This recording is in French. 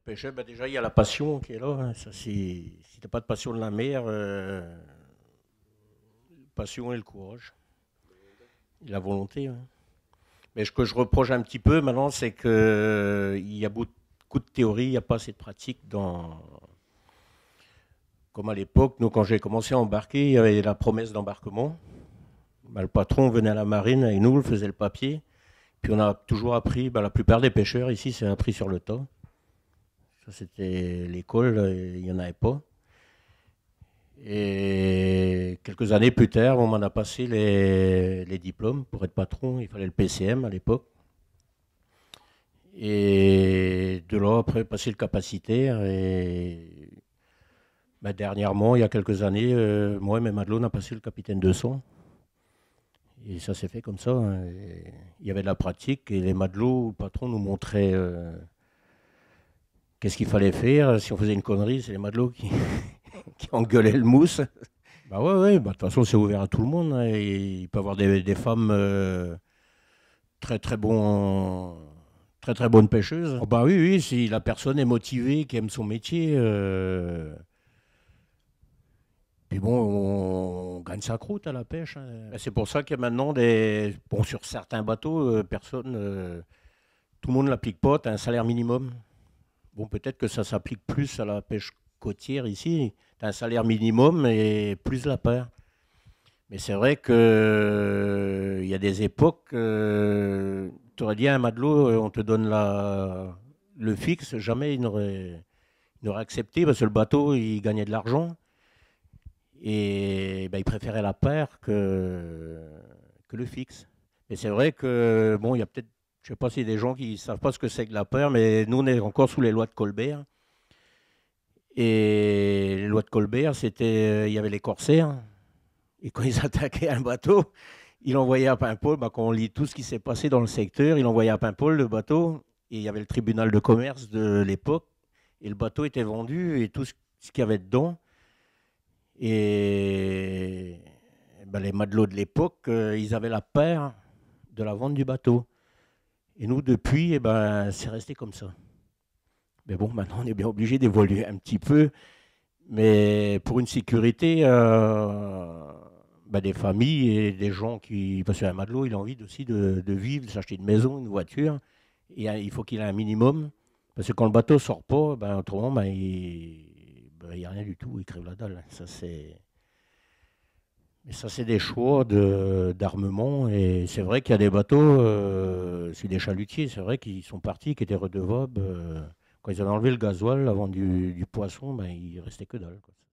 Pêcher, ben déjà, il y a la passion qui est là, hein. Ça, si t'as pas de passion de la mer, passion et le courage, et la volonté, hein. Mais ce que je reproche un petit peu maintenant, c'est que il y a beaucoup de théorie, il n'y a pas assez de pratique comme à l'époque. Nous, quand j'ai commencé à embarquer, il y avait la promesse d'embarquement. Ben, le patron venait à la marine et nous, il faisait le papier. Puis on a toujours appris, ben, la plupart des pêcheurs ici, c'est appris sur le tas. Ça, c'était l'école, il n'y en avait pas. Et quelques années plus tard, on m'en a passé les diplômes pour être patron. Il fallait le PCM à l'époque. Et de là, après, passer le capacitaire. Et bah, dernièrement, il y a quelques années, moi et mes matelots, on a passé le capitaine de son. Et ça s'est fait comme ça, hein. Et il y avait de la pratique et les matelots, le patron nous montrait qu'est-ce qu'il fallait faire. Si on faisait une connerie, c'est les matelots qui engueulaient le mousse. Bah ouais, ouais, bah, de toute façon, c'est ouvert à tout le monde, hein. Et il peut y avoir des femmes très, très bons, très, très bonnes pêcheuses. Oh bah oui, oui, si la personne est motivée, qui aime son métier, puis bon, on gagne sa croûte à la pêche, hein. C'est pour ça qu'il y a maintenant bon, sur certains bateaux, tout le monde ne l'applique pas, tu as un salaire minimum. Bon, peut-être que ça s'applique plus à la pêche côtière ici. Tu as un salaire minimum et plus la paire. Mais c'est vrai que il y a des époques, tu aurais dit à un matelot, on te donne le fixe, jamais il n'aurait accepté parce que le bateau, il gagnait de l'argent et ben, il préférait la paire que le fixe. Et c'est vrai que, bon, il y a peut-être, je sais pas s'il y a des gens qui ne savent pas ce que c'est que la paire, mais nous, on est encore sous les lois de Colbert. Et les lois de Colbert, c'était, il y avait les corsaires. Et quand ils attaquaient un bateau, il envoyait à Paimpol, bah, quand on lit tout ce qui s'est passé dans le secteur, il envoyait à Paimpol le bateau, et il y avait le tribunal de commerce de l'époque, et le bateau était vendu, et tout ce qu'il y avait dedans. Et bah, les matelots de l'époque, ils avaient la paire de la vente du bateau. Et nous, depuis, eh ben, c'est resté comme ça. Mais bon, maintenant, on est bien obligé d'évoluer un petit peu. Mais pour une sécurité, bah, des familles et des gens qui. Parce qu'un matelot, il a envie aussi de vivre, de s'acheter une maison, une voiture. Et il faut qu'il ait un minimum. Parce que quand le bateau ne sort pas, ben, autrement, ben, ben, il n'y a rien du tout, il crève la dalle. Mais ça, c'est des choix d'armement. Et c'est vrai qu'il y a des bateaux, c'est des chalutiers, c'est vrai qu'ils sont partis, qui étaient redevables. Quand ils avaient enlevé le gasoil avant du poisson, ben, il restait que dalle, quoi.